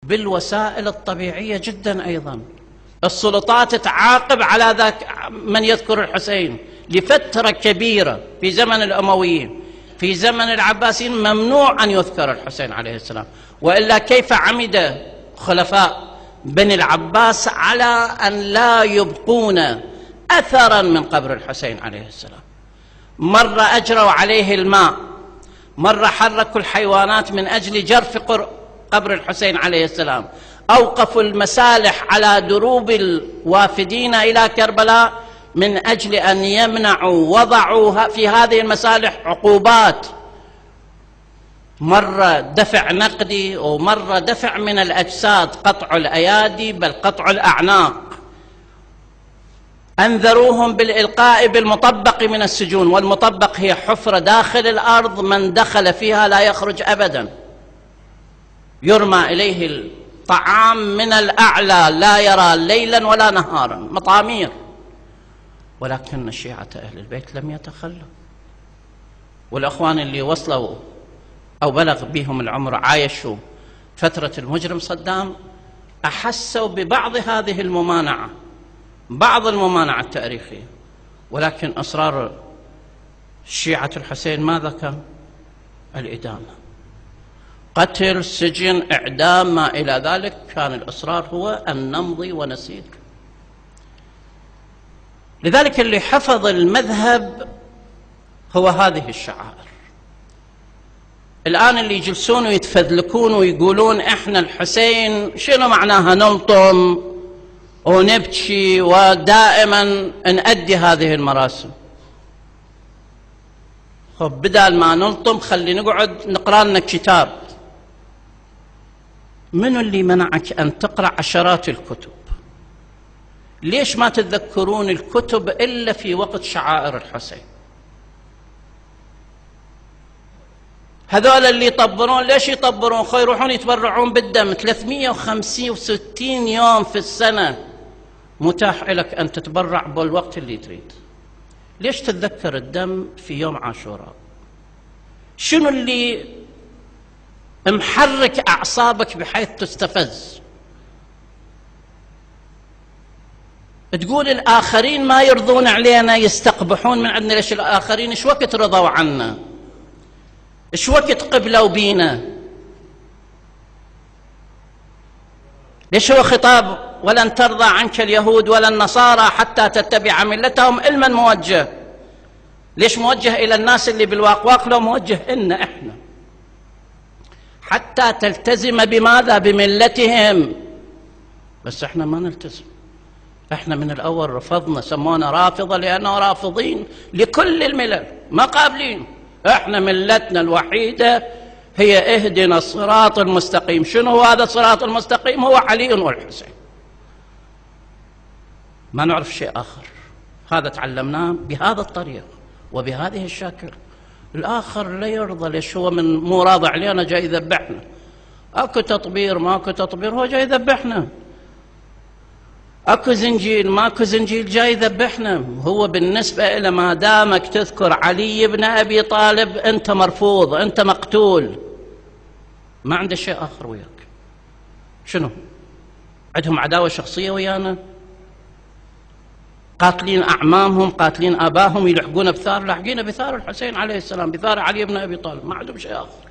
بالوسائل الطبيعية جدا. أيضا السلطات تعاقب على ذاك من يذكر الحسين لفترة كبيرة في زمن الأمويين. في زمن العباسيين ممنوع أن يذكر الحسين عليه السلام، وإلا كيف عمد خلفاء بني العباس على أن لا يبقون أثرا من قبر الحسين عليه السلام؟ مرة أجروا عليه الماء، مرة حركوا الحيوانات من أجل جرف قبر الحسين عليه السلام، أوقفوا المسالح على دروب الوافدين إلى كربلاء من أجل أن يمنعوا، وضعوا في هذه المسالح عقوبات، مرة دفع نقدي ومرة دفع من الأجساد، قطع الأيادي بل قطع الأعناق. أنذروهم بالإلقاء بالمطبق من السجون، والمطبق هي حفرة داخل الأرض من دخل فيها لا يخرج أبدا، يرمى إليه الطعام من الأعلى لا يرى ليلا ولا نهارا، مطامير. ولكن شيعة أهل البيت لم يتخلوا، والأخوان اللي وصلوا أو بلغ بهم العمر عايشوا فترة المجرم صدام أحسوا ببعض هذه الممانعة، بعض الممانعة التاريخية. ولكن أسرار شيعة الحسين ماذا كان؟ الإدامة، قتل، سجن، إعدام، ما إلى ذلك. كان الإصرار هو أن نمضي ونسير. لذلك اللي حفظ المذهب هو هذه الشعائر. الآن اللي يجلسون ويتفذلكون ويقولون إحنا الحسين شنو معناها نلطم ونبكي ودائما نأدي هذه المراسم. خب بدل ما نلطم خلي نقعد نقرأ لنا كتاب. من اللي منعك أن تقرأ عشرات الكتب؟ ليش ما تتذكرون الكتب إلا في وقت شعائر الحسين؟ هذول اللي يطبرون ليش يطبرون؟ يروحون يتبرعون بالدم. 365 يوم في السنة متاح لك أن تتبرع بالوقت اللي تريد. ليش تتذكر الدم في يوم عاشوراء؟ شنو اللي محرك أعصابك بحيث تستفز؟ تقول الآخرين ما يرضون علينا، يستقبحون من عندنا. ليش الآخرين إيش وقت رضوا عنا؟ إيش وقت قبلوا بينا؟ ليش هو خطاب ولن ترضى عنك اليهود ولا النصارى حتى تتبع ملتهم علما موجه؟ ليش موجه إلى الناس اللي بالواقواق؟ لو موجه إلنا إحنا حتى تلتزم بماذا؟ بملتهم. بس إحنا ما نلتزم. إحنا من الأول رفضنا، سمونا رافضة لأننا رافضين لكل الملل، ما قابلين. إحنا ملتنا الوحيدة هي اهدنا الصراط المستقيم. شنو هو هذا الصراط المستقيم؟ هو علي والحسين، ما نعرف شيء آخر. هذا تعلمناه بهذا الطريق وبهذه الشكل. الآخر لا يرضى. ليش هو من مو راضي علينا جاي يذبحنا؟ أكو تطبير ماكو تطبير هو جاي يذبحنا، أكو زنجيل ماكو زنجيل جاي يذبحنا. هو بالنسبة إلى ما دامك تذكر علي بن أبي طالب أنت مرفوض، أنت مقتول، ما عنده شيء آخر وياك. شنو عندهم؟ عداوة شخصية ويانا؟ قاتلين أعمامهم، قاتلين آباهم، يلحقون بثار، لاحقين بثار الحسين عليه السلام، بثار علي بن أبي طالب، ما عندهم شيء آخر.